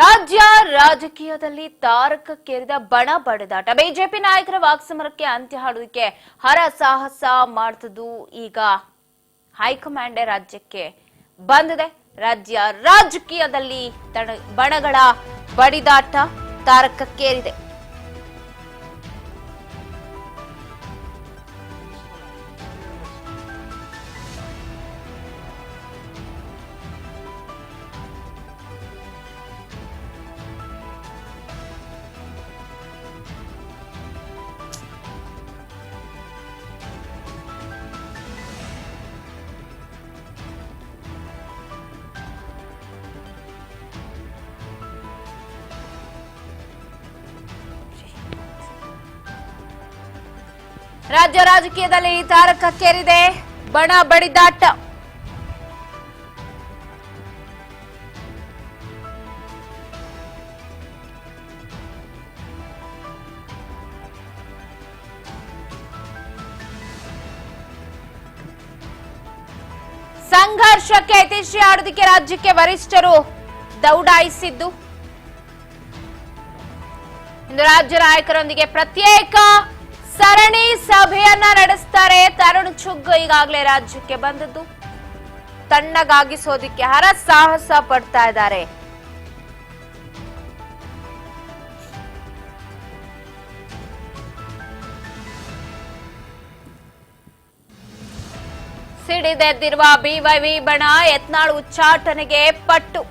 ರಾಜ್ಯ ರಾಜಕೀಯದಲ್ಲಿ ತಾರಕಕ್ಕೇರಿದ ಬಣ ಬಡಿದಾಟ. ಬಿಜೆಪಿ ನಾಯಕರ ವಾಕ್ಸಮರಕ್ಕೆ ಅಂತ್ಯ ಹಾಡುವುದಕ್ಕೆ ಹರಸಾಹಸ ಮಾಡ್ತದ್ದು ಈಗ ಹೈಕಮಾಂಡ್ ರಾಜ್ಯಕ್ಕೆ ಬಂದಿದೆ. ರಾಜ್ಯ ರಾಜಕೀಯದಲ್ಲಿ ಬಣಗಳ ಬಡಿದಾಟ ತಾರಕಕ್ಕೇರಿದೆ. ರಾಜ್ಯ ರಾಜಕೀಯದಲ್ಲಿ ತಾರಕಕ್ಕೇರಿದೆ ಬಣ ಬಡಿದಾಟ. ಸಂಘರ್ಷಕ್ಕೆ ಯಥೇಚ್ಛ ಆಡೋದಕ್ಕೆ ರಾಜ್ಯಕ್ಕೆ ವರಿಷ್ಠರು ದೌಡಾಯಿಸಿದ್ದು. ಇಂದು ರಾಜ್ಯ ನಾಯಕರೊಂದಿಗೆ ಪ್ರತ್ಯೇಕ ಸರಣಿ ಸಭೆಯನ್ನ ನಡೆಸ್ತಾರೆ. ತರುಣ್ ಚುಗ್ ಈಗಾಗಲೇ ರಾಜ್ಯಕ್ಕೆ ಬಂದದ್ದು. ತಣ್ಣಗಾಗಿಸೋದಿಕ್ಕೆ ಹರಸಾಹಸ ಪಡ್ತಾ ಇದ್ದಾರೆ. ಸಿಡಿದೆದ್ದಿರುವ ಬಿವೈವಿ ಬಣ ಯತ್ನಾಳ್ ಉಚ್ಚಾಟನೆಗೆ ಪಟ್ಟು.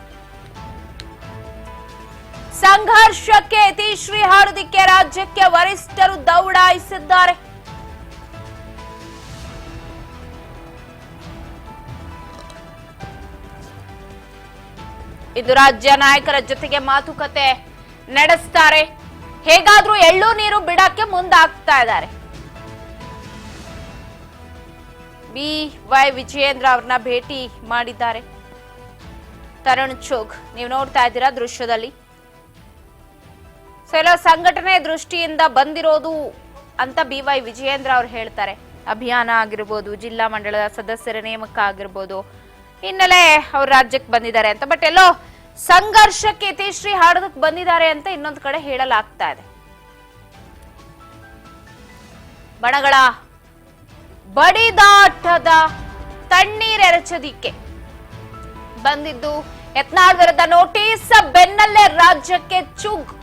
ಸಂಘರ್ಷಕ್ಕೆ ಯತಿಶ್ರೀ ಹಾಡುವುದಕ್ಕೆ ರಾಜ್ಯಕ್ಕೆ ವರಿಷ್ಠರು ದೌಡಾಯಿಸಿದ್ದಾರೆ. ಇದು ರಾಜ್ಯ ನಾಯಕರ ಜೊತೆಗೆ ಮಾತುಕತೆ ನಡೆಸ್ತಾರೆ. ಹೇಗಾದ್ರೂ ಎಳ್ಳು ನೀರು ಬಿಡಕ್ಕೆ ಮುಂದಾಗ್ತಾ ಇದ್ದಾರೆ. ಬಿ.ವೈ. ವಿಜಯೇಂದ್ರ ಅವ್ರನ್ನ ಭೇಟಿ ಮಾಡಿದ್ದಾರೆ ತರುಣ್ ಚುಗ್. ನೀವು ನೋಡ್ತಾ ಇದ್ದೀರಾ ದೃಶ್ಯದಲ್ಲಿ. ಎಲ್ಲ ಸಂಘಟನೆ ದೃಷ್ಟಿಯಿಂದ ಬಂದಿರೋದು ಅಂತ ಬಿ.ವೈ. ವಿಜಯೇಂದ್ರ ಅವರು ಹೇಳ್ತಾರೆ. ಅಭಿಯಾನ ಆಗಿರ್ಬೋದು, ಜಿಲ್ಲಾ ಮಂಡಳದ ಸದಸ್ಯರ ನೇಮಕ ಆಗಿರ್ಬೋದು, ಹಿನ್ನೆಲೆ ಅವ್ರು ರಾಜ್ಯಕ್ಕೆ ಬಂದಿದ್ದಾರೆ ಅಂತ. ಬಟ್ ಎಲ್ಲೋ ಸಂಘರ್ಷಕ್ಕೆ ಯಥೇಚ್ಛ ಹಾಡೋದಕ್ಕೆ ಬಂದಿದ್ದಾರೆ ಅಂತ ಇನ್ನೊಂದು ಕಡೆ ಹೇಳಲಾಗ್ತಾ ಇದೆ. ಬಣಗಳ ಬಡಿದಾಟದ ತಣ್ಣೀರೆರಚದಿಕ್ಕೆ ಬಂದಿದ್ದು ಯತ್ನಾಳ್ ವಿರುದ್ಧ ನೋಟಿಸ್ ಬೆನ್ನಲ್ಲೇ ರಾಜ್ಯಕ್ಕೆ ಚುಗ್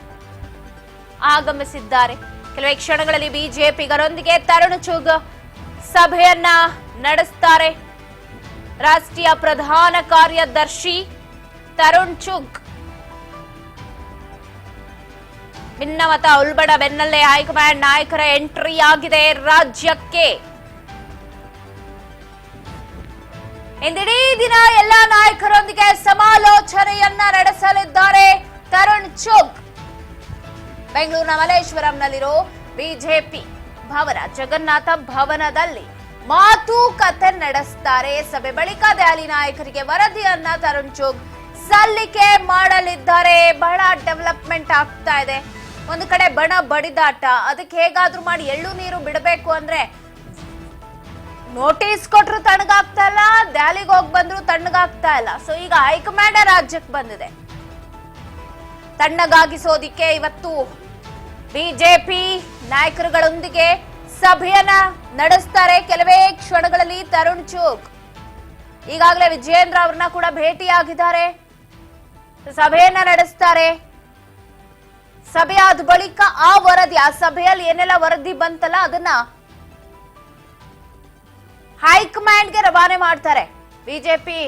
ಆಗಮಿಸಿದ್ದಾರೆ. ಕೆಲವೇ ಕ್ಷಣಗಳಲ್ಲಿ ಬಿಜೆಪಿಗರೊಂದಿಗೆ ತರುಣ್ ಚುಗ್ ಸಭೆಯನ್ನ ನಡೆಸ್ತಾರೆ. ರಾಷ್ಟ್ರೀಯ ಪ್ರಧಾನ ಕಾರ್ಯದರ್ಶಿ ತರುಣ್ ಚುಗ್ ಭಿನ್ನಮತ ಉಲ್ಬಣ ಬೆನ್ನಲ್ಲೇ ಹೈಕಮಾಂಡ್ ನಾಯಕರ ಎಂಟ್ರಿ ಆಗಿದೆ ರಾಜ್ಯಕ್ಕೆ. ಇಂದಿಡೀ ದಿನ ಎಲ್ಲಾ ನಾಯಕರೊಂದಿಗೆ ಸಮಾಲೋಚನೆಯನ್ನ ನಡೆಸಲಿದ್ದಾರೆ ತರುಣ್ ಚುಗ್. ಬೆಂಗಳೂರಿನ ಮಲ್ಲೇಶ್ವರಂನಲ್ಲಿರೋ ಬಿಜೆಪಿ ಭವನ ಜಗನ್ನಾಥ ಭವನದಲ್ಲಿ ಮಾತುಕತೆ ನಡೆಸ್ತಾರೆ. ಸಭೆ ಬಳಿಕ ದೆಹಲಿ ನಾಯಕರಿಗೆ ವರದಿಯನ್ನ ತರುಣ್ ಚುಗ್ ಸಲ್ಲಿಕೆ ಮಾಡಲಿದ್ದಾರೆ. ಬಹಳ ಡೆವಲಪ್ಮೆಂಟ್ ಆಗ್ತಾ ಇದೆ. ಒಂದು ಕಡೆ ಬಣ ಬಡಿದಾಟ, ಅದಕ್ಕೆ ಹೇಗಾದ್ರೂ ಮಾಡಿ ಎಳ್ಳು ನೀರು ಬಿಡಬೇಕು ಅಂದ್ರೆ ನೋಟಿಸ್ ಕೊಟ್ರು ತಣ್ಣಗಾಗ್ತಾ ಇಲ್ಲ, ದೆಹಲಿಗೆ ಹೋಗಿ ಬಂದ್ರು ತಣ್ಣಗಾಗ್ತಾ ಇಲ್ಲ. ಸೊ ಈಗ ಹೈಕಮಾಂಡ್ ರಾಜ್ಯಕ್ಕೆ ಬಂದಿದೆ. ತಣ್ಣಗಾಗಿಸೋದಿಕ್ಕೆ ಇವತ್ತು ಬಿಜೆಪಿ ನಾಯಕರುಗಳೊಂದಿಗೆ ಸಭೆಯನ್ನ ನಡೆಸ್ತಾರೆ. ಕೆಲವೇ ಕ್ಷಣಗಳಲ್ಲಿ ತರುಣ್ ಚುಗ್ ಈಗಾಗಲೇ ವಿಜಯೇಂದ್ರ ಅವ್ರನ್ನ ಕೂಡ ಭೇಟಿಯಾಗಿದ್ದಾರೆ. ಸಭೆಯನ್ನ ನಡೆಸ್ತಾರೆ. ಸಭೆಯಾದ ಬಳಿಕ ಆ ವರದಿ, ಆ ಸಭೆಯಲ್ಲಿ ಏನೆಲ್ಲ ವರದಿ ಬಂತಲ್ಲ ಅದನ್ನ ಹೈಕಮಾಂಡ್ಗೆ ರವಾನೆ ಮಾಡ್ತಾರೆ. ಬಿಜೆಪಿ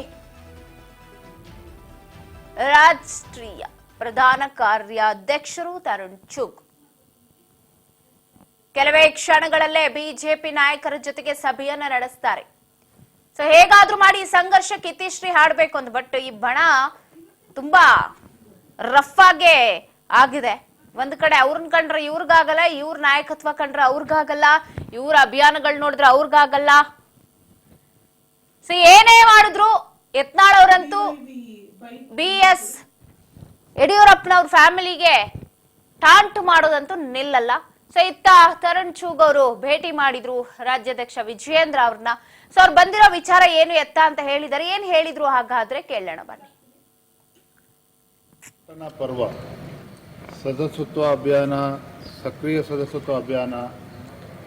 ರಾಷ್ಟ್ರೀಯ ಪ್ರಧಾನ ಕಾರ್ಯಾಧ್ಯಕ್ಷರು ತರುಣ್ ಚುಗ್ ಕೆಲವೇ ಕ್ಷಣಗಳಲ್ಲೇ ಬಿಜೆಪಿ ನಾಯಕರ ಜೊತೆಗೆ ಸಭೆಯನ್ನ ನಡೆಸ್ತಾರೆ. ಸೊ ಹೇಗಾದ್ರೂ ಮಾಡಿ ಸಂಘರ್ಷಕ್ಕೆ ಇತಿಶ್ರೀ ಹಾಡಬೇಕು ಅಂತ. ಬಟ್ ಈ ಬಣ ತುಂಬಾ ರಫ್ ಆಗೇ ಆಗಿದೆ. ಒಂದ್ ಕಡೆ ಅವ್ರನ್ನ ಕಂಡ್ರೆ ಇವ್ರಿಗಾಗಲ್ಲ, ಇವ್ರ ನಾಯಕತ್ವ ಕಂಡ್ರೆ ಅವ್ರಿಗಾಗಲ್ಲ, ಇವ್ರ ಅಭಿಯಾನಗಳು ನೋಡಿದ್ರೆ ಅವ್ರಿಗಾಗಲ್ಲ. ಸೊ ಏನೇ ಮಾಡಿದ್ರು ಯತ್ನಾಳ್ ಅವರಂತೂ BS ಯಡಿಯೂರಪ್ಪನವ್ರ ಫ್ಯಾಮಿಲಿಗೆ ಟಾಂಟ್ ಮಾಡೋದಂತೂ ನಿಲ್ಲಲ್ಲ. ಸೊ ಇತ್ತ ತರುಣ್ ಚುಗ್ ಅವರು ಭೇಟಿ ಮಾಡಿದ್ರು ರಾಜ್ಯಾಧ್ಯಕ್ಷ ವಿಜಯೇಂದ್ರ ಅವ್ರನ್ನ. ಸೊ ಅವ್ರು ಬಂದಿರೋ ವಿಚಾರ ಏನು ಎತ್ತ ಅಂತ ಹೇಳಿದಾರೆ. ಏನ್ ಹೇಳಿದ್ರು ಹಾಗಾದ್ರೆ ಕೇಳೋಣ ಬನ್ನಿ. ಪರ್ವ ಸದಸ್ಯತ್ವ ಅಭಿಯಾನ, ಸಕ್ರಿಯ ಸದಸ್ಯತ್ವ ಅಭಿಯಾನ,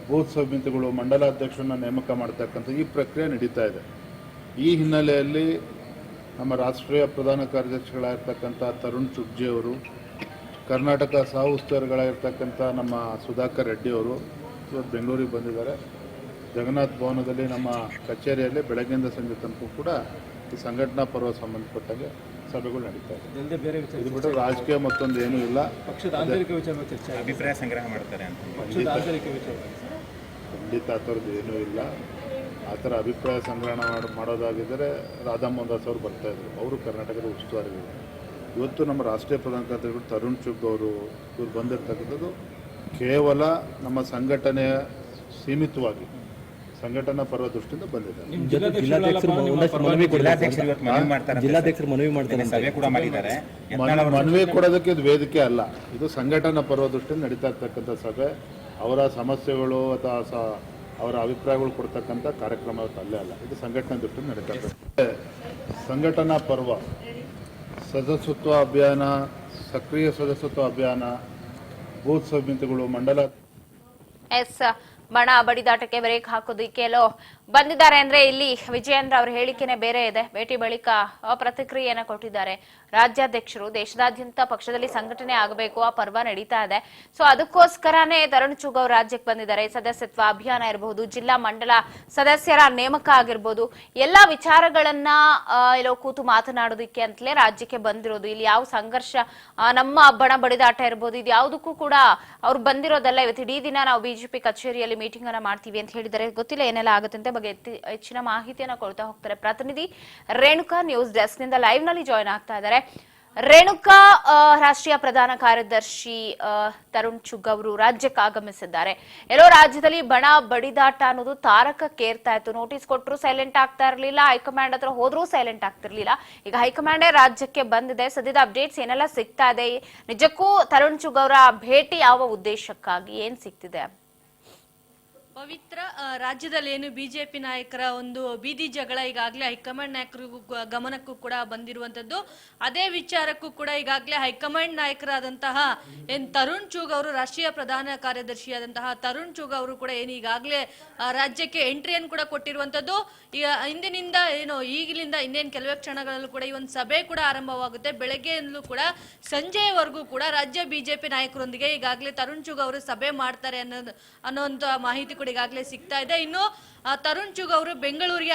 ಬೂತ್ ಸಮಿತಿಗಳು, ಮಂಡಲಾಧ್ಯಕ್ಷರನ್ನ ನೇಮಕ ಮಾಡ್ತಕ್ಕಂಥ ಈ ಪ್ರಕ್ರಿಯೆ ನಡೀತಾ ಇದೆ. ಈ ಹಿನ್ನೆಲೆಯಲ್ಲಿ ನಮ್ಮ ರಾಷ್ಟ್ರೀಯ ಪ್ರಧಾನ ಕಾರ್ಯದರ್ಶಿಗಳಾಗಿರ್ತಕ್ಕಂಥ ತರುಣ್ ಚುಗ್ಜಿ ಅವರು, ಕರ್ನಾಟಕ ಸಹ ಉಸ್ತುವಾರಿಗಳಾಗಿರ್ತಕ್ಕಂಥ ನಮ್ಮ ಸುಧಾಕರ್ ರೆಡ್ಡಿ ಅವರು ಇವತ್ತು ಬೆಂಗಳೂರಿಗೆ ಬಂದಿದ್ದಾರೆ. ಜಗನ್ನಾಥ್ ಭವನದಲ್ಲಿ ನಮ್ಮ ಕಚೇರಿಯಲ್ಲಿ ಬೆಳಗ್ಗೆಯಿಂದ ಸಂಜೆ ತನಕ ಕೂಡ ಈ ಸಂಘಟನಾ ಪರ್ವ ಸಂಬಂಧಪಟ್ಟಾಗೆ ಸಭೆಗಳು ನಡೀತಾ ಇದೆ. ಇದು ಬಿಟ್ಟರೆ ರಾಜಕೀಯ ಮತ್ತೊಂದು ಏನೂ ಇಲ್ಲ. ಪಕ್ಷದ ಆಂತರಿಕ ವಿಚಾರ ಚರ್ಚೆ, ಅಭಿಪ್ರಾಯ ಸಂಗ್ರಹ ಮಾಡ್ತಾರೆ ಅಂತ ಪಕ್ಷದ ಆಂತರಿಕ ವಿಚಾರ ಖಂಡಿತ ಆ ಥರದ್ದು ಏನೂ ಇಲ್ಲ. ಆ ಥರ ಅಭಿಪ್ರಾಯ ಸಂಗ್ರಹಣ ಮಾಡೋದಾಗಿದ್ದರೆ ರಾಧಾ ಮೋಹನ್ ಅವರು ಬರ್ತಾಯಿದ್ರು. ಅವರು ಕರ್ನಾಟಕದ ಉಸ್ತುವಾರಿಗಳು. ಇವತ್ತು ನಮ್ಮ ರಾಷ್ಟ್ರೀಯ ಪ್ರಧಾನ ಕಾರ್ಯದರ್ಶಿಗಳು ತರುಣ್ ಚುಗ್ ಅವರು ಇವ್ರು ಬಂದಿರತಕ್ಕಂಥದ್ದು ಕೇವಲ ನಮ್ಮ ಸಂಘಟನೆಯ ಸೀಮಿತವಾಗಿ ಸಂಘಟನಾ ಪರ್ವ ದೃಷ್ಟಿಯಿಂದ ಬಂದಿದ್ದಾರೆ. ಜಿಲ್ಲಾಧ್ಯಕ್ಷರು ಮನವಿ ಮಾಡ್ತಾರೆ, ಸಭೆ ಕೂಡ ಮಾಡಿದ್ದಾರೆ. ಮನವಿ ಕೊಡೋದಕ್ಕೆ ಇದು ವೇದಿಕೆ ಅಲ್ಲ. ಇದು ಸಂಘಟನಾ ಪರ್ವ ದೃಷ್ಟಿಯಿಂದ ನಡೀತಾ ಇರ್ತಕ್ಕಂಥ ಸಭೆ. ಅವರ ಸಮಸ್ಯೆಗಳು ಅಥವಾ ಅವರ ಅಭಿಪ್ರಾಯಗಳು ಕೊಡ್ತಕ್ಕಂಥ ಕಾರ್ಯಕ್ರಮ ಅಲ್ಲೇ ಅಲ್ಲ. ಇದು ಸಂಘಟನಾ ದೃಷ್ಟಿಯಿಂದ ನಡೀತಾ ಇರ್ತದೆ. ಸಂಘಟನಾ ಪರ್ವ ಸದಸ್ಯತ್ವ ಅಭಿಯಾನ, ಸಕ್ರಿಯ ಸದಸ್ಯತ್ವ ಅಭಿಯಾನ, ಬೂತ್ ಸಮಿತಿಗಳು, ಮಂಡಲ ಬಣ ಬಡಿದಾಟಕ್ಕೆ ಬ್ರೇಕ್ ಹಾಕೋದಕ್ಕೆ ಬಂದಿದ್ದಾರೆ ಅಂದ್ರೆ ಇಲ್ಲಿ ವಿಜಯೇಂದ್ರ ಅವರ ಹೇಳಿಕೆನೆ ಬೇರೆ ಇದೆ. ಭೇಟಿ ಬಳಿಕ ಪ್ರತಿಕ್ರಿಯೆಯನ್ನ ಕೊಟ್ಟಿದ್ದಾರೆ. ರಾಜ್ಯಾಧ್ಯಕ್ಷರು ದೇಶದಾದ್ಯಂತ ಪಕ್ಷದಲ್ಲಿ ಸಂಘಟನೆ ಆಗಬೇಕು, ಆ ಪರ್ವ ನಡೀತಾ ಇದೆ. ಸೊ ಅದಕ್ಕೋಸ್ಕರನೇ ತರುಣ್ ಚುಗ್ ಅವರು ರಾಜ್ಯಕ್ಕೆ ಬಂದಿದ್ದಾರೆ. ಸದಸ್ಯತ್ವ ಅಭಿಯಾನ ಇರಬಹುದು, ಜಿಲ್ಲಾ ಮಂಡಲ ಸದಸ್ಯರ ನೇಮಕ ಆಗಿರ್ಬೋದು, ಎಲ್ಲಾ ವಿಚಾರಗಳನ್ನ ಎಲ್ಲೋ ಕೂತು ಮಾತನಾಡೋದಕ್ಕೆ ಅಂತಲೇ ರಾಜ್ಯಕ್ಕೆ ಬಂದಿರೋದು. ಇಲ್ಲಿ ಯಾವ ಸಂಘರ್ಷ, ನಮ್ಮ ಬಣ ಬಡಿದಾಟ ಇರ್ಬೋದು, ಇದು ಯಾವುದಕ್ಕೂ ಕೂಡ ಅವ್ರು ಬಂದಿರೋದಲ್ಲ. ಇವತ್ತು ಇಡೀ ದಿನ ನಾವು ಬಿಜೆಪಿ ಕಚೇರಿಯಲ್ಲಿ ಮೀಟಿಂಗ್ ಅನ್ನ ಮಾಡ್ತೀವಿ ಅಂತ ಹೇಳಿದರೆ ಗೊತ್ತಿಲ್ಲ ಏನೆಲ್ಲ ಆಗುತ್ತೆ ಬಗ್ಗೆ ಹೆಚ್ಚಿನ ಮಾಹಿತಿಯನ್ನ ಕೊಡ್ತಾ ಹೋಗ್ತಾರೆ ಪ್ರತಿನಿಧಿ ರೇಣುಕಾ. ನ್ಯೂಸ್ ಡೆಸ್ಕ್ ನಿಂದ ಲೈವ್ ನಲ್ಲಿ ಜಾಯಿನ್ ಆಗ್ತಾ ಇದ್ದಾರೆ. ರೇಣುಕಾ, ರಾಷ್ಟ್ರೀಯ ಪ್ರಧಾನ ಕಾರ್ಯದರ್ಶಿ ತರುಣ್ ಚುಗ್ ಅವರು ರಾಜ್ಯಕ್ಕೆ ಆಗಮಿಸಿದ್ದಾರೆ. ಎಲ್ಲೋ ರಾಜ್ಯದಲ್ಲಿ ಬಣ ಬಡಿದಾಟ ಅನ್ನೋದು ತಾರಕಕ್ಕೇರ್ತಾ ಇತ್ತು. ನೋಟಿಸ್ ಕೊಟ್ಟರು ಸೈಲೆಂಟ್ ಆಗ್ತಾ ಇರಲಿಲ್ಲ, ಹೈಕಮಾಂಡ್ ಹತ್ರ ಹೋದ್ರೂ ಸೈಲೆಂಟ್ ಆಗ್ತಿರ್ಲಿಲ್ಲ. ಈಗ ಹೈಕಮಾಂಡೇ ರಾಜ್ಯಕ್ಕೆ ಬಂದಿದೆ. ಸದ್ಯದ ಅಪ್ಡೇಟ್ಸ್ ಏನೆಲ್ಲ ಸಿಗ್ತಾ ಇದೆ? ನಿಜಕ್ಕೂ ತರುಣ್ ಚುಗ್ ಅವರ ಭೇಟಿ ಯಾವ ಉದ್ದೇಶಕ್ಕಾಗಿ, ಏನ್ ಸಿಗ್ತಿದೆ? ಪವಿತ್ರ, ರಾಜ್ಯದಲ್ಲಿ ಏನು ಬಿಜೆಪಿ ನಾಯಕರ ಒಂದು ಬೀದಿ ಜಗಳ ಈಗಾಗಲೇ ಹೈಕಮಾಂಡ್ ನಾಯಕರಿಗೂ ಗಮನಕ್ಕೂ ಕೂಡ ಬಂದಿರುವಂತದ್ದು. ಅದೇ ವಿಚಾರಕ್ಕೂ ಕೂಡ ಈಗಾಗಲೇ ಹೈಕಮಾಂಡ್ ನಾಯಕರಾದಂತಹ ತರುಣ್ ಚುಗ್ ಅವರು, ರಾಷ್ಟ್ರೀಯ ಪ್ರಧಾನ ಕಾರ್ಯದರ್ಶಿಯಾದಂತಹ ತರುಣ್ ಚುಗ್ ಅವರು ಕೂಡ ಏನು ಈಗಾಗಲೇ ರಾಜ್ಯಕ್ಕೆ ಎಂಟ್ರಿಯನ್ನು ಕೂಡ ಕೊಟ್ಟಿರುವಂತದ್ದು. ಈಗ ಇಂದಿನಿಂದ ಈಗಲಿಂದ ಇನ್ನೇನು ಕೆಲವೇ ಕ್ಷಣಗಳಲ್ಲೂ ಕೂಡ ಈ ಒಂದು ಸಭೆ ಕೂಡ ಆರಂಭವಾಗುತ್ತೆ. ಬೆಳಗ್ಗೆಯಿಂದಲೂ ಕೂಡ ಸಂಜೆಯವರೆಗೂ ಕೂಡ ರಾಜ್ಯ ಬಿಜೆಪಿ ನಾಯಕರೊಂದಿಗೆ ಈಗಾಗಲೇ ತರುಣ್ ಚುಗ್ ಅವರು ಸಭೆ ಮಾಡ್ತಾರೆ ಅನ್ನೋಂಥ ಮಾಹಿತಿ ಈಗಾಗಲೇ ಸಿಗ್ತಾ ಇದೆ. ಇನ್ನು ತರುಣ್ ಚುಗ್ ಅವರು ಬೆಂಗಳೂರಿಗೆ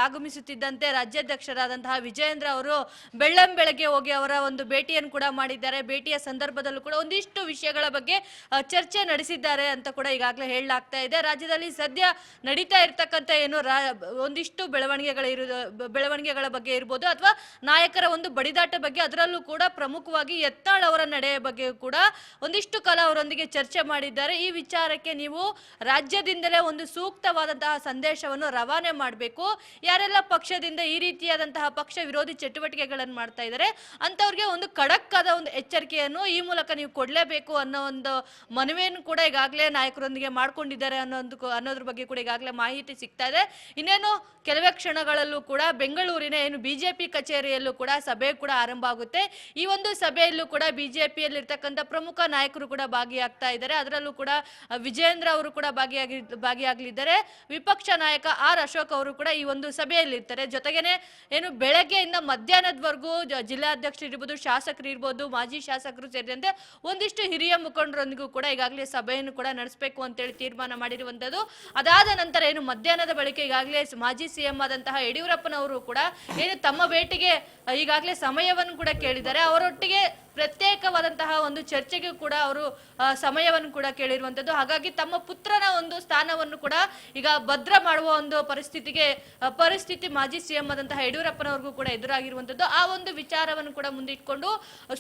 ಆಗಮಿಸುತ್ತಿದ್ದಂತೆ ರಾಜ್ಯಾಧ್ಯಕ್ಷರಾದಂತಹ ವಿಜಯೇಂದ್ರ ಅವರು ಬೆಳ್ಳಂಬೆಳಗ್ಗೆ ಹೋಗಿ ಅವರ ಒಂದು ಭೇಟಿಯನ್ನು ಕೂಡ ಮಾಡಿದ್ದಾರೆ. ಭೇಟಿಯ ಸಂದರ್ಭದಲ್ಲೂ ಕೂಡ ಒಂದಿಷ್ಟು ವಿಷಯಗಳ ಬಗ್ಗೆ ಚರ್ಚೆ ನಡೆಸಿದ್ದಾರೆ ಅಂತ ಕೂಡ ಈಗಾಗಲೇ ಹೇಳಲಾಗ್ತಾ ಇದೆ. ರಾಜ್ಯದಲ್ಲಿ ಸದ್ಯ ನಡೀತಾ ಇರ್ತಕ್ಕಂಥ ಒಂದಿಷ್ಟು ಬೆಳವಣಿಗೆಗಳ ಬಗ್ಗೆ ಇರ್ಬೋದು, ಅಥವಾ ನಾಯಕರ ಒಂದು ಬಡಿದಾಟ ಬಗ್ಗೆ, ಅದರಲ್ಲೂ ಕೂಡ ಪ್ರಮುಖವಾಗಿ ಯತ್ನಾಳ್ ಅವರ ನಡೆಯ ಬಗ್ಗೆ ಕೂಡ ಒಂದಿಷ್ಟು ಕಾಲ ಅವರೊಂದಿಗೆ ಚರ್ಚೆ ಮಾಡಿದ್ದಾರೆ. ಈ ವಿಚಾರಕ್ಕೆ ನೀವು ರಾಜ್ಯದಿಂದಲೇ ಒಂದು ಸೂಕ್ತವಾದಂತಹ ಸಂದೇಶವನ್ನು ರವಾನೆ ಮಾಡಬೇಕು. ಯಾರೆಲ್ಲ ಪಕ್ಷದಿಂದ ಈ ರೀತಿಯಾದಂತಹ ಪಕ್ಷ ವಿರೋಧಿ ಚಟುವಟಿಕೆಗಳನ್ನು ಮಾಡ್ತಾ ಇದ್ದಾರೆ ಅಂತವ್ರಿಗೆ ಒಂದು ಖಡಕ್ ಆದ ಒಂದು ಎಚ್ಚರಿಕೆಯನ್ನು ಈ ಮೂಲಕ ನೀವು ಕೊಡಲೇಬೇಕು ಅನ್ನೋ ಒಂದು ಮನವಿಯನ್ನು ಕೂಡ ಈಗಾಗಲೇ ನಾಯಕರೊಂದಿಗೆ ಮಾಡ್ಕೊಂಡಿದ್ದಾರೆ ಅನ್ನೋದ್ರ ಬಗ್ಗೆ ಕೂಡ ಈಗಾಗಲೇ ಮಾಹಿತಿ ಸಿಗ್ತಾ ಇದೆ. ಇನ್ನೇನು ಕೆಲವೇ ಕ್ಷಣಗಳಲ್ಲೂ ಕೂಡ ಬೆಂಗಳೂರಿನ ಏನು ಬಿಜೆಪಿ ಕಚೇರಿಯಲ್ಲೂ ಕೂಡ ಸಭೆ ಕೂಡ ಆರಂಭ ಆಗುತ್ತೆ. ಈ ಒಂದು ಸಭೆಯಲ್ಲೂ ಕೂಡ ಬಿಜೆಪಿಯಲ್ಲಿ ಇರ್ತಕ್ಕಂಥ ಪ್ರಮುಖ ನಾಯಕರು ಕೂಡ ಭಾಗಿಯಾಗ್ತಾ ಇದ್ದಾರೆ. ಅದರಲ್ಲೂ ಕೂಡ ವಿಜಯೇಂದ್ರ ಅವರು ಕೂಡ ಭಾಗಿಯಾಗಲಿದ್ದಾರೆ. ವಿಪಕ್ಷ ನಾಯಕ ಆರ್ ಅಶೋಕ್ ಅವರು ಕೂಡ ಈ ಒಂದು ಸಭೆಯಲ್ಲಿ ಇರ್ತಾರೆ. ಜೊತೆಗೇನೆ ಏನು ಬೆಳಗ್ಗೆಯಿಂದ ಮಧ್ಯಾಹ್ನದವರೆಗೂ ಜಿಲ್ಲಾಧ್ಯಕ್ಷರು ಇರ್ಬೋದು, ಶಾಸಕರು ಇರ್ಬೋದು, ಮಾಜಿ ಶಾಸಕರು ಸೇರಿದಂತೆ ಒಂದಿಷ್ಟು ಹಿರಿಯ ಮುಖಂಡರೊಂದಿಗೂ ಕೂಡ ಈಗಾಗಲೇ ಸಭೆಯನ್ನು ಕೂಡ ನಡೆಸಬೇಕು ಅಂತೇಳಿ ತೀರ್ಮಾನ ಮಾಡಿರುವಂತದ್ದು. ಅದಾದ ನಂತರ ಏನು ಮಧ್ಯಾಹ್ನದ ಬಳಿಕ ಈಗಾಗಲೇ ಮಾಜಿ ಸಿಎಂ ಆದಂತಹ ಯಡಿಯೂರಪ್ಪನವರು ಕೂಡ ಏನು ತಮ್ಮ ಭೇಟಿಗೆ ಈಗಾಗಲೇ ಸಮಯವನ್ನು ಕೂಡ ಕೇಳಿದ್ದಾರೆ. ಅವರೊಟ್ಟಿಗೆ ಪ್ರತ್ಯೇಕವಾದಂತಹ ಒಂದು ಚರ್ಚೆಗೆ ಕೂಡ ಅವರು ಸಮಯವನ್ನು ಕೂಡ ಕೇಳಿರುವಂತದ್ದು. ಹಾಗಾಗಿ ತಮ್ಮ ಪುತ್ರನ ಒಂದು ಸ್ಥಾನವನ್ನು ಕೂಡ ಈಗ ಭದ್ರ ಮಾಡುವ ಒಂದು ಪರಿಸ್ಥಿತಿ ಮಾಜಿ ಸಿಎಂ ಆದಂತಹ ಯಡಿಯೂರಪ್ಪನವ್ರಿಗೂ ಕೂಡ ಎದುರಾಗಿರುವಂತದ್ದು. ಆ ಒಂದು ವಿಚಾರವನ್ನು ಕೂಡ ಮುಂದಿಟ್ಕೊಂಡು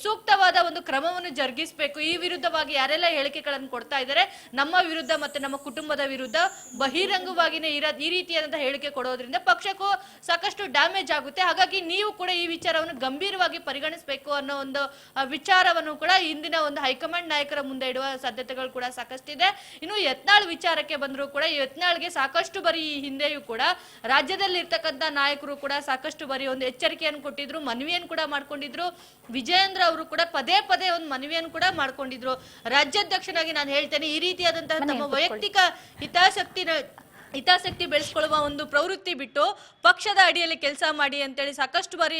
ಸೂಕ್ತವಾದ ಒಂದು ಕ್ರಮವನ್ನು ಜರುಗಿಸಬೇಕು. ಈ ವಿರುದ್ಧವಾಗಿ ಯಾರೆಲ್ಲ ಹೇಳಿಕೆಗಳನ್ನು ಕೊಡ್ತಾ ಇದ್ದಾರೆ, ನಮ್ಮ ವಿರುದ್ಧ ಮತ್ತೆ ನಮ್ಮ ಕುಟುಂಬದ ವಿರುದ್ಧ ಬಹಿರಂಗವಾಗಿನೇ ಈ ರೀತಿಯಾದಂತಹ ಹೇಳಿಕೆ ಕೊಡೋದ್ರಿಂದ ಪಕ್ಷಕ್ಕೂ ಸಾಕಷ್ಟು ಡ್ಯಾಮೇಜ್ ಆಗುತ್ತೆ. ಹಾಗಾಗಿ ನೀವು ಕೂಡ ಈ ವಿಚಾರವನ್ನು ಗಂಭೀರವಾಗಿ ಪರಿಗಣಿಸಬೇಕು ಅನ್ನೋ ಒಂದು ವಿಚಾರವನ್ನು ಕೂಡ ಇಂದಿನ ಒಂದು ಹೈಕಮಾಂಡ್ ನಾಯಕರ ಮುಂದೆ ಇಡುವ ಸಾಧ್ಯತೆಗಳು ಕೂಡ ಸಾಕಷ್ಟಿದೆ. ಇನ್ನು ಯತ್ನಾಳ್ ವಿಚಾರಕ್ಕೆ ಬಂದರೂ ಕೂಡ ಯತ್ನಾಳ್ಗೆ ಸಾಕಷ್ಟು ಬಾರಿ ಈ ಹಿಂದೆಯೂ ಕೂಡ ರಾಜ್ಯದಲ್ಲಿ ಇರ್ತಕ್ಕಂಥ ನಾಯಕರು ಕೂಡ ಸಾಕಷ್ಟು ಬಾರಿ ಒಂದು ಎಚ್ಚರಿಕೆಯನ್ನು ಕೊಟ್ಟಿದ್ರು, ಮನವಿಯನ್ನು ಕೂಡ ಮಾಡ್ಕೊಂಡಿದ್ರು. ವಿಜಯೇಂದ್ರ ಅವರು ಕೂಡ ಪದೇ ಪದೇ ಒಂದು ಮನವಿಯನ್ನು ಕೂಡ ಮಾಡ್ಕೊಂಡಿದ್ರು. ರಾಜ್ಯಾಧ್ಯಕ್ಷನಾಗಿ ನಾನು ಹೇಳ್ತೇನೆ, ಈ ರೀತಿಯಾದಂತಹ ತಮ್ಮ ವೈಯಕ್ತಿಕ ಹಿತಾಸಕ್ತಿ ಬೆಳೆಸ್ಕೊಳ್ಳುವ ಒಂದು ಪ್ರವೃತ್ತಿ ಬಿಟ್ಟು ಪಕ್ಷದ ಅಡಿಯಲ್ಲಿ ಕೆಲಸ ಮಾಡಿ ಅಂತೇಳಿ ಸಾಕಷ್ಟು ಬಾರಿ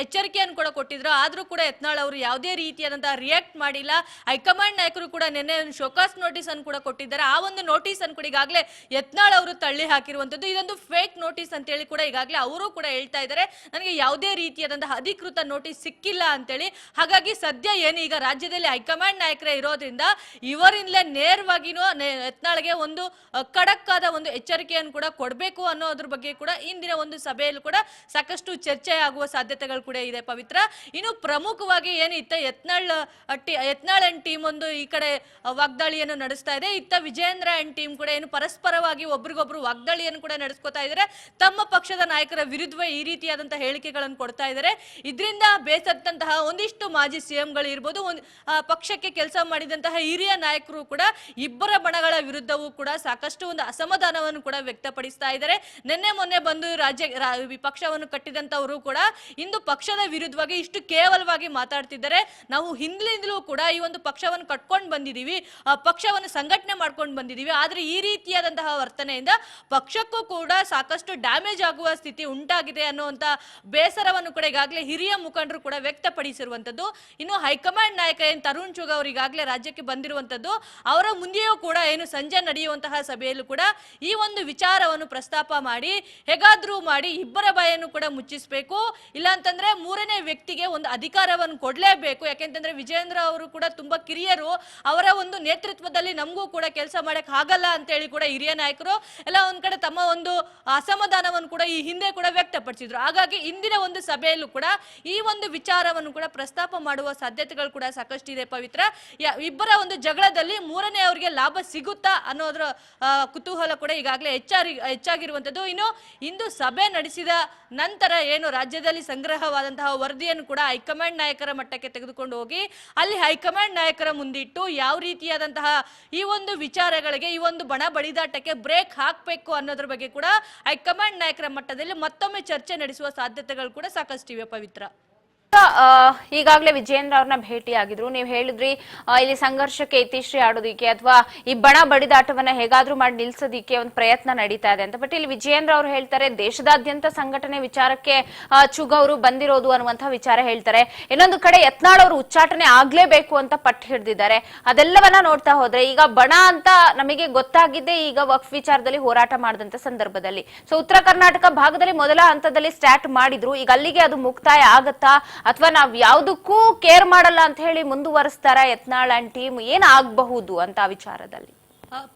ಎಚ್ಚರಿಕೆಯನ್ನು ಕೂಡ ಕೊಟ್ಟಿದ್ರು. ಆದ್ರೂ ಕೂಡ ಯತ್ನಾಳ್ ಅವರು ಯಾವುದೇ ರೀತಿಯಾದಂತಹ ರಿಯಾಕ್ಟ್ ಮಾಡಿಲ್ಲ. ಹೈಕಮಾಂಡ್ ನಾಯಕರು ಕೂಡ ನಿನ್ನೆ ಶೋಕಾಸ್ ನೋಟಿಸ್ ಅನ್ನು ಕೂಡ ಕೊಟ್ಟಿದ್ದಾರೆ. ಆ ಒಂದು ನೋಟಿಸ್ ಅನ್ನು ಕೂಡ ಈಗಾಗಲೇ ಯತ್ನಾಳ್ ಅವರು ತಳ್ಳಿ ಹಾಕಿರುವಂತದ್ದು. ಇದೊಂದು ಫೇಕ್ ನೋಟಿಸ್ ಅಂತೇಳಿ ಕೂಡ ಈಗಾಗಲೇ ಅವರು ಕೂಡ ಹೇಳ್ತಾ ಇದ್ದಾರೆ, ನನಗೆ ಯಾವುದೇ ರೀತಿಯಾದಂತಹ ಅಧಿಕೃತ ನೋಟಿಸ್ ಸಿಕ್ಕಿಲ್ಲ ಅಂತೇಳಿ. ಹಾಗಾಗಿ ಸದ್ಯ ಏನು ಈಗ ರಾಜ್ಯದಲ್ಲಿ ಹೈಕಮಾಂಡ್ ನಾಯಕರೇ ಇರೋದ್ರಿಂದ ಇವರಿಂದಲೇ ನೇರವಾಗಿನೂ ಯತ್ನಾಳ್ಗೆ ಒಂದು ಖಡಕ್ ಆದ ಒಂದು ಎಚ್ಚರಿಕೆಯನ್ನು ಕೂಡ ಕೊಡಬೇಕು ಅನ್ನೋದ್ರ ಬಗ್ಗೆ ಕೂಡ ಇಂದಿನ ಒಂದು ಸಭೆಯಲ್ಲಿ ಕೂಡ ಸಾಕಷ್ಟು ಚರ್ಚೆ ಆಗುವ ಸಾಧ್ಯತೆಗಳು ಕೂಡ ಇದೆ ಪವಿತ್ರ. ಇನ್ನು ಪ್ರಮುಖವಾಗಿ ಏನಿತ್ತ ಯತ್ನಾಳ್ ಅಂಡ್ ಟೀಮ್ ಒಂದು ಈ ಕಡೆ ವಾಗ್ದಾಳಿಯನ್ನು ನಡೆಸ್ತಾ ಇದೆ, ಇತ್ತ ವಿಜಯೇಂದ್ರ ಅಂಡ್ ಟೀಮ್ ಕೂಡ ಏನು ಪರಸ್ಪರವಾಗಿ ಒಬ್ರಿಗೊಬ್ರು ವಾಗ್ದಾಳಿಯನ್ನು ಕೂಡ ನಡೆಸ್ಕೊತಾ ಇದ್ದಾರೆ. ತಮ್ಮ ಪಕ್ಷದ ನಾಯಕರ ವಿರುದ್ಧ ಈ ರೀತಿಯಾದಂತಹ ಹೇಳಿಕೆಗಳನ್ನು ಕೊಡ್ತಾ ಇದ್ದಾರೆ. ಇದರಿಂದ ಬೇಸತ್ತಂತಹ ಒಂದಿಷ್ಟು ಮಾಜಿ ಸಿಎಂಗಳು ಇರ್ಬೋದು, ಪಕ್ಷಕ್ಕೆ ಕೆಲಸ ಮಾಡಿದಂತಹ ಹಿರಿಯ ನಾಯಕರು ಕೂಡ ಇಬ್ಬರ ಬಣಗಳ ವಿರುದ್ಧವೂ ಕೂಡ ಸಾಕಷ್ಟು ಒಂದು ಅಸಮಾಧಾನವನ್ನು ಕೂಡ ವ್ಯಕ್ತಪಡಿಸ್ತಾ ಇದ್ದಾರೆ. ನಿನ್ನೆ ಮೊನ್ನೆ ಬಂದು ಪಕ್ಷವನ್ನು ಕಟ್ಟಿದಂತವರು ಕೂಡ ಇಂದು ಪಕ್ಷದ ವಿರುದ್ಧವಾಗಿ ಇಷ್ಟು ಕೇವಲವಾಗಿ ಮಾತಾಡ್ತಿದ್ದಾರೆ. ನಾವು ಹಿಂದಿನಿಂದಲೂ ಕೂಡ ಈ ಒಂದು ಪಕ್ಷವನ್ನು ಕಟ್ಕೊಂಡು ಬಂದಿದ್ದೀವಿ, ಪಕ್ಷವನ್ನು ಸಂಘಟನೆ ಮಾಡ್ಕೊಂಡು ಬಂದಿದ್ದೀವಿ. ಆದ್ರೆ ಈ ರೀತಿಯಾದಂತಹ ವರ್ತನೆಯಿಂದ ಪಕ್ಷಕ್ಕೂ ಕೂಡ ಸಾಕಷ್ಟು ಡ್ಯಾಮೇಜ್ ಆಗುವ ಸ್ಥಿತಿ ಉಂಟಾಗಿದೆ ಅನ್ನುವಂತ ಬೇಸರವನ್ನು ಕೂಡ ಈಗಾಗಲೇ ಹಿರಿಯ ಮುಖಂಡರು ಕೂಡ ವ್ಯಕ್ತಪಡಿಸಿರುವಂತದ್ದು. ಇನ್ನು ಹೈಕಮಾಂಡ್ ನಾಯಕ ಏನು ತರುಣ್ ಚುಗ್ ಅವರು ಈಗಾಗಲೇ ರಾಜ್ಯಕ್ಕೆ ಬಂದಿರುವಂತದ್ದು, ಅವರ ಮುಂದೆಯೂ ಕೂಡ ಏನು ಸಂಜೆ ನಡೆಯುವಂತಹ ಸಭೆಯಲ್ಲೂ ಕೂಡ ಈ ಒಂದು ವಿಚಾರವನ್ನು ಪ್ರಸ್ತಾಪ ಮಾಡಿ ಹೇಗಾದ್ರೂ ಮಾಡಿ ಇಬ್ಬರ ಬಾಯನ್ನು ಕೂಡ ಮುಚ್ಚಿಸಬೇಕು, ಇಲ್ಲ ಅಂತಂದ್ರೆ ಮೂರನೇ ವ್ಯಕ್ತಿಗೆ ಒಂದು ಅಧಿಕಾರವನ್ನು ಕೊಡ್ಲೇಬೇಕು. ಯಾಕೆಂತಂದ್ರೆ ವಿಜಯೇಂದ್ರ ಅವರು ಕೂಡ ತುಂಬಾ ಕಿರಿಯರು, ಅವರ ಒಂದು ನೇತೃತ್ವದಲ್ಲಿ ನಮಗೂ ಕೂಡ ಕೆಲಸ ಮಾಡಕ್ ಆಗಲ್ಲ ಅಂತ ಹೇಳಿ ಕೂಡ ಹಿರಿಯ ನಾಯಕರು ಎಲ್ಲ ಒಂದ್ ಕಡೆ ತಮ್ಮ ಒಂದು ಅಸಮಾಧಾನವನ್ನು ಕೂಡ ಈ ಹಿಂದೆ ಕೂಡ ವ್ಯಕ್ತಪಡಿಸಿದ್ರು. ಹಾಗಾಗಿ ಇಂದಿನ ಒಂದು ಸಭೆಯಲ್ಲೂ ಕೂಡ ಈ ಒಂದು ವಿಚಾರವನ್ನು ಕೂಡ ಪ್ರಸ್ತಾಪ ಮಾಡುವ ಸಾಧ್ಯತೆಗಳು ಕೂಡ ಸಾಕಷ್ಟು ಇದೆ ಪವಿತ್ರ. ಇಬ್ಬರ ಒಂದು ಜಗಳದಲ್ಲಿ ಮೂರನೇ ಅವರಿಗೆ ಲಾಭ ಸಿಗುತ್ತಾ ಅನ್ನೋದ್ರ ಕುತೂಹಲ ಕೂಡ ಈಗಾಗಲೇ ಹೆಚ್ಚಾಗಿರುವಂತದ್ದು. ಇನ್ನು ಇಂದು ಸಭೆ ನಡೆಸಿದ ನಂತರ ಏನು ರಾಜ್ಯದಲ್ಲಿ ಸಂಗ್ರಹವಾದಂತಹ ವರದಿಯನ್ನು ಕೂಡ ಹೈಕಮಾಂಡ್ ನಾಯಕರ ಮಟ್ಟಕ್ಕೆ ತೆಗೆದುಕೊಂಡು ಹೋಗಿ ಅಲ್ಲಿ ಹೈಕಮಾಂಡ್ ನಾಯಕರ ಮುಂದಿಟ್ಟು ಯಾವ ರೀತಿಯಾದಂತಹ ಈ ಒಂದು ವಿಚಾರಗಳಿಗೆ, ಈ ಒಂದು ಬಣ ಬಡಿದಾಟಕ್ಕೆ ಬ್ರೇಕ್ ಹಾಕಬೇಕು ಅನ್ನೋದ್ರ ಬಗ್ಗೆ ಕೂಡ ಹೈಕಮಾಂಡ್ ನಾಯಕರ ಮಟ್ಟದಲ್ಲಿ ಮತ್ತೊಮ್ಮೆ ಚರ್ಚೆ ನಡೆಸುವ ಸಾಧ್ಯತೆಗಳು ಕೂಡ ಸಾಕಷ್ಟಿವೆ ಪವಿತ್ರ. ಈಗಾಗಲೇ ವಿಜಯೇಂದ್ರ ಅವ್ರನ್ನ ಭೇಟಿ ಆಗಿದ್ರು. ನೀವು ಹೇಳಿದ್ರಿ ಇಲ್ಲಿ ಸಂಘರ್ಷಕ್ಕೆ ಇತಿಶ್ರೀ ಆಡೋದಿಕ್ಕೆ ಅಥವಾ ಈ ಬಣ ಬಡಿದಾಟವನ್ನ ಹೇಗಾದ್ರೂ ಮಾಡಿ ನಿಲ್ಸೋದಿಕ್ಕೆ ಒಂದು ಪ್ರಯತ್ನ ನಡೀತಾ ಇದೆ ಅಂತ. ಬಟ್ ಇಲ್ಲಿ ವಿಜಯೇಂದ್ರ ಅವರು ಹೇಳ್ತಾರೆ ದೇಶದಾದ್ಯಂತ ಸಂಘಟನೆ ವಿಚಾರಕ್ಕೆ ಚುಗ್ ಅವರು ಬಂದಿರೋದು ಅನ್ನುವಂತಹ ವಿಚಾರ ಹೇಳ್ತಾರೆ. ಇನ್ನೊಂದು ಕಡೆ ಯತ್ನಾಳ್ ಅವರು ಉಚ್ಚಾಟನೆ ಆಗ್ಲೇಬೇಕು ಅಂತ ಪಟ್ಟು ಹಿಡಿದಿದ್ದಾರೆ. ಅದೆಲ್ಲವನ್ನ ನೋಡ್ತಾ ಹೋದ್ರೆ ಈಗ ಬಣ ಅಂತ ನಮಗೆ ಗೊತ್ತಾಗಿದ್ದೆ ಈಗ ವಕ್ಫ್ ವಿಚಾರದಲ್ಲಿ ಹೋರಾಟ ಮಾಡಿದಂತ ಸಂದರ್ಭದಲ್ಲಿ. ಸೊ ಉತ್ತರ ಕರ್ನಾಟಕ ಭಾಗದಲ್ಲಿ ಮೊದಲ ಹಂತದಲ್ಲಿ ಸ್ಟಾರ್ಟ್ ಮಾಡಿದ್ರು, ಈಗ ಅಲ್ಲಿಗೆ ಅದು ಮುಕ್ತಾಯ ಆಗತ್ತಾ ಅಥವಾ ನಾವ್ ಯಾವ್ದಕ್ಕೂ ಕೇರ್ ಮಾಡಲ್ಲ ಅಂತ ಹೇಳಿ ಮುಂದುವರಿಸ್ತಾರ ಯತ್ನಾಳ್ ಅಂಡ್ ಟೀಮ್, ಏನಾಗಬಹುದು ಅಂತ ಆ ವಿಚಾರದಲ್ಲಿ?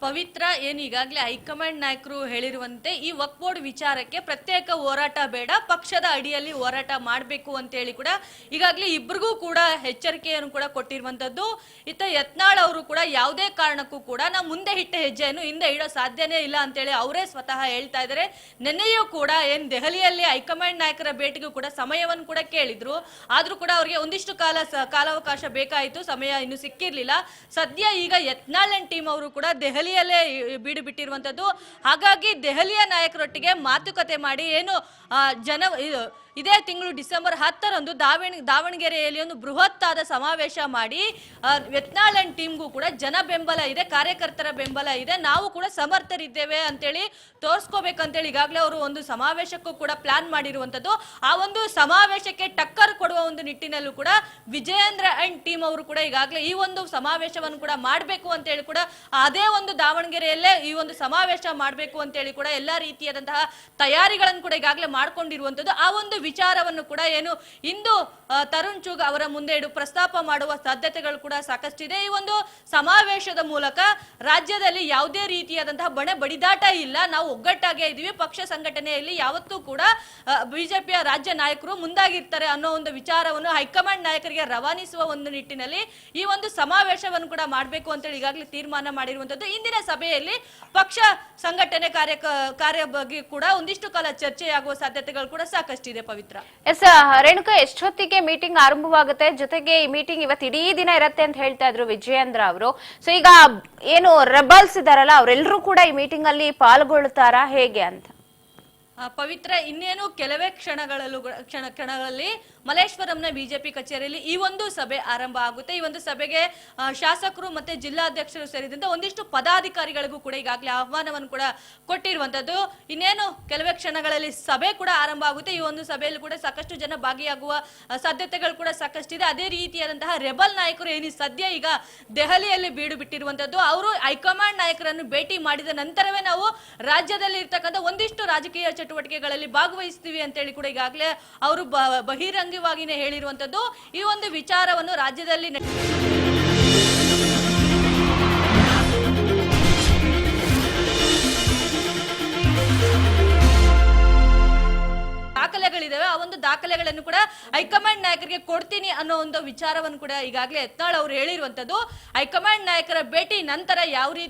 ಪವಿತ್ರ ಏನು ಈಗಾಗಲೇ ಹೈಕಮಾಂಡ್ ನಾಯಕರು ಹೇಳಿರುವಂತೆ ಈ ವಕ್ಫ್ ಬೋರ್ಡ್ ವಿಚಾರಕ್ಕೆ ಪ್ರತ್ಯೇಕ ಹೋರಾಟ ಬೇಡ, ಪಕ್ಷದ ಅಡಿಯಲ್ಲಿ ಹೋರಾಟ ಮಾಡಬೇಕು ಅಂತ ಹೇಳಿ ಕೂಡ ಈಗಾಗಲೇ ಇಬ್ಬರಿಗೂ ಕೂಡ ಎಚ್ಚರಿಕೆಯನ್ನು ಕೂಡ ಕೊಟ್ಟಿರುವಂತದ್ದು. ಇತ್ತ ಯತ್ನಾಳ್ ಅವರು ಕೂಡ ಯಾವುದೇ ಕಾರಣಕ್ಕೂ ಕೂಡ ನಾವು ಮುಂದೆ ಇಟ್ಟ ಹೆಜ್ಜೆಯನ್ನು ಹಿಂದೆ ಇಡೋ ಸಾಧ್ಯನೇ ಇಲ್ಲ ಅಂತೇಳಿ ಅವರೇ ಸ್ವತಃ ಹೇಳ್ತಾ ಇದ್ದಾರೆ. ನಿನ್ನೆಯೂ ಕೂಡ ಏನ್ ದೆಹಲಿಯಲ್ಲಿ ಹೈಕಮಾಂಡ್ ನಾಯಕರ ಭೇಟಿಗೂ ಕೂಡ ಸಮಯವನ್ನು ಕೂಡ ಕೇಳಿದ್ರು, ಆದ್ರೂ ಕೂಡ ಅವರಿಗೆ ಒಂದಿಷ್ಟು ಕಾಲಾವಕಾಶ ಬೇಕಾಯಿತು, ಸಮಯ ಇನ್ನು ಸಿಕ್ಕಿರ್ಲಿಲ್ಲ. ಸದ್ಯ ಈಗ ಯತ್ನಾಳ್ ಅಂಡ್ ಟೀಮ್ ಅವರು ಕೂಡ ದೆಹಲಿಯಲ್ಲೇ ಬೀಡು ಬಿಟ್ಟಿರುವಂತದ್ದು. ಹಾಗಾಗಿ ದೆಹಲಿಯ ನಾಯಕರೊಟ್ಟಿಗೆ ಮಾತುಕತೆ ಮಾಡಿ ಏನು ಇದೇ ತಿಂಗಳು ಡಿಸೆಂಬರ್ 10ರಂದು ದಾವಣಗೆರೆಯಲ್ಲಿ ಒಂದು ಬೃಹತ್ ಆದ ಸಮಾವೇಶ ಮಾಡಿ ಯತ್ನಾಳ್ ಅಂಡ್ ಟೀಮ್ಗೂ ಕೂಡ ಜನ ಬೆಂಬಲ ಇದೆ, ಕಾರ್ಯಕರ್ತರ ಬೆಂಬಲ ಇದೆ, ನಾವು ಕೂಡ ಸಮರ್ಥರಿದ್ದೇವೆ ಅಂತೇಳಿ ತೋರಿಸ್ಕೋಬೇಕಂತೇಳಿ ಈಗಾಗಲೇ ಅವರು ಒಂದು ಸಮಾವೇಶಕ್ಕೂ ಕೂಡ ಪ್ಲಾನ್ ಮಾಡಿರುವಂತದ್ದು. ಆ ಒಂದು ಸಮಾವೇಶಕ್ಕೆ ಟಕ್ಕರ್ ಕೊಡುವ ಒಂದು ನಿಟ್ಟಿನಲ್ಲೂ ಕೂಡ ವಿಜಯೇಂದ್ರ ಅಂಡ್ ಟೀಮ್ ಅವರು ಕೂಡ ಈಗಾಗಲೇ ಈ ಒಂದು ಸಮಾವೇಶವನ್ನು ಕೂಡ ಮಾಡಬೇಕು ಅಂತೇಳಿ ಕೂಡ ಅದೇ ಒಂದು ದಾವಣಗೆರೆಯಲ್ಲೇ ಈ ಒಂದು ಸಮಾವೇಶ ಮಾಡಬೇಕು ಅಂತೇಳಿ ಕೂಡ ಎಲ್ಲಾ ರೀತಿಯಾದಂತಹ ತಯಾರಿಗಳನ್ನು ಕೂಡ ಈಗಾಗಲೇ ಮಾಡ್ಕೊಂಡಿರುವಂತದ್ದು. ಆ ಒಂದು ವಿಚಾರವನ್ನು ಕೂಡ ಏನು ಇಂದು ತರುಣ್ ಚುಗ್ ಅವರ ಮುಂದೆ ಪ್ರಸ್ತಾಪ ಮಾಡುವ ಸಾಧ್ಯತೆಗಳು ಕೂಡ ಸಾಕಷ್ಟಿದೆ. ಈ ಒಂದು ಸಮಾವೇಶದ ಮೂಲಕ ರಾಜ್ಯದಲ್ಲಿ ಯಾವುದೇ ರೀತಿಯಾದಂತಹ ಬಡಿದಾಟ ಇಲ್ಲ, ನಾವು ಒಗ್ಗಟ್ಟಾಗೇ ಇದೀವಿ, ಪಕ್ಷ ಸಂಘಟನೆಯಲ್ಲಿ ಯಾವತ್ತೂ ಕೂಡ ಬಿಜೆಪಿಯ ರಾಜ್ಯ ನಾಯಕರು ಮುಂದಾಗಿರ್ತಾರೆ ಅನ್ನೋ ಒಂದು ವಿಚಾರವನ್ನು ಹೈಕಮಾಂಡ್ ನಾಯಕರಿಗೆ ರವಾನಿಸುವ ಒಂದು ನಿಟ್ಟಿನಲ್ಲಿ ಈ ಒಂದು ಸಮಾವೇಶವನ್ನು ಕೂಡ ಮಾಡಬೇಕು ಅಂತೇಳಿ ಈಗಾಗಲೇ ತೀರ್ಮಾನ ಮಾಡಿರುವಂತದ್ದು. ಹೇಳಿರುವಂತದ್ದು. ಇಂದಿನ ಸಭೆಯಲ್ಲಿ ಪಕ್ಷ ಸಂಘಟನೆ ಕಾರ್ಯ ಬಗ್ಗೆ ಕೂಡ ಒಂದಿಷ್ಟು ಕಾಲ ಚರ್ಚೆಯಾಗುವ ಸಾಧ್ಯತೆಗಳು ಕೂಡ ಸಾಕಷ್ಟಿದೆ. ಪವಿತ್ರ, ಎಸ್ ರೇಣುಕಾ, ಎಷ್ಟೊತ್ತಿಗೆ ಮೀಟಿಂಗ್ ಆರಂಭವಾಗುತ್ತೆ? ಜೊತೆಗೆ ಈ ಮೀಟಿಂಗ್ ಇವತ್ತು ಇಡೀ ದಿನ ಇರತ್ತೆ ಅಂತ ಹೇಳ್ತಾ ಇದ್ರು ವಿಜಯೇಂದ್ರ ಅವರು. ಸೊ ಈಗ ಏನು ರೆಬಲ್ಸ್ ಇದಾರಲ್ಲ ಅವರೆಲ್ಲರೂ ಕೂಡ ಈ ಮೀಟಿಂಗ್ ಅಲ್ಲಿ ಪಾಲ್ಗೊಳ್ತಾರಾ ಹೇಗೆ ಅಂತ? ಪವಿತ್ರ, ಇನ್ನೇನು ಕೆಲವೇ ಕ್ಷಣಗಳಲ್ಲಿ ಮಲ್ಲೇಶ್ವರಂನ ಬಿಜೆಪಿ ಕಚೇರಿಯಲ್ಲಿ ಈ ಒಂದು ಸಭೆ ಆರಂಭ ಆಗುತ್ತೆ. ಈ ಒಂದು ಸಭೆಗೆ ಶಾಸಕರು ಮತ್ತೆ ಜಿಲ್ಲಾಧ್ಯಕ್ಷರು ಸೇರಿದಂತೆ ಒಂದಿಷ್ಟು ಪದಾಧಿಕಾರಿಗಳಿಗೂ ಕೂಡ ಈಗಾಗಲೇ ಆಹ್ವಾನವನ್ನು ಕೂಡ ಕೊಟ್ಟಿರುವಂತದ್ದು. ಇನ್ನೇನು ಕೆಲವೇ ಕ್ಷಣಗಳಲ್ಲಿ ಸಭೆ ಕೂಡ ಆರಂಭ ಆಗುತ್ತೆ. ಈ ಒಂದು ಸಭೆಯಲ್ಲಿ ಕೂಡ ಸಾಕಷ್ಟು ಜನ ಭಾಗಿಯಾಗುವ ಸಾಧ್ಯತೆಗಳು ಕೂಡ ಸಾಕಷ್ಟಿದೆ. ಅದೇ ರೀತಿಯಾದಂತಹ ರೆಬಲ್ ನಾಯಕರು ಏನು ಸದ್ಯ ಈಗ ದೆಹಲಿಯಲ್ಲಿ ಬೀಡು ಬಿಟ್ಟಿರುವಂತದ್ದು, ಅವರು ಹೈಕಮಾಂಡ್ ನಾಯಕರನ್ನು ಭೇಟಿ ಮಾಡಿದ ನಂತರವೇ ನಾವು ರಾಜ್ಯದಲ್ಲಿ ಇರ್ತಕ್ಕಂಥ ಒಂದಿಷ್ಟು ರಾಜಕೀಯ ಚಟುವಟಿಕೆಗಳಲ್ಲಿ ಭಾಗವಹಿಸ್ತೀವಿ ಅಂತ ಹೇಳಿ ಕೂಡ ಈಗಾಗಲೇ ಅವರು ಬಹಿರಂಗವಾಗಿನೇ ಹೇಳಿರುವಂತದ್ದು. ಈ ಒಂದು ವಿಚಾರವನ್ನು ರಾಜ್ಯದಲ್ಲಿ ದಾಖಲೆಗಳಿದಾವೆ. ಆ ಒಂದು ದಾಖಲೆಗಳನ್ನು ಕೂಡ ಹೈಕಮಾಂಡ್ ನಾಯಕರಿಗೆ ಕೊಡ್ತೀನಿ ಅನ್ನೋ ಒಂದು ವಿಚಾರವನ್ನು ಕೂಡ ಈಗಾಗಲೇ ಯತ್ನಾಳ್ ಅವರು ಹೇಳಿರುವಂತದ್ದು. ಹೈಕಮಾಂಡ್ ನಾಯಕರ ಭೇಟಿ ನಂತರ ಯಾವ ರೀತಿ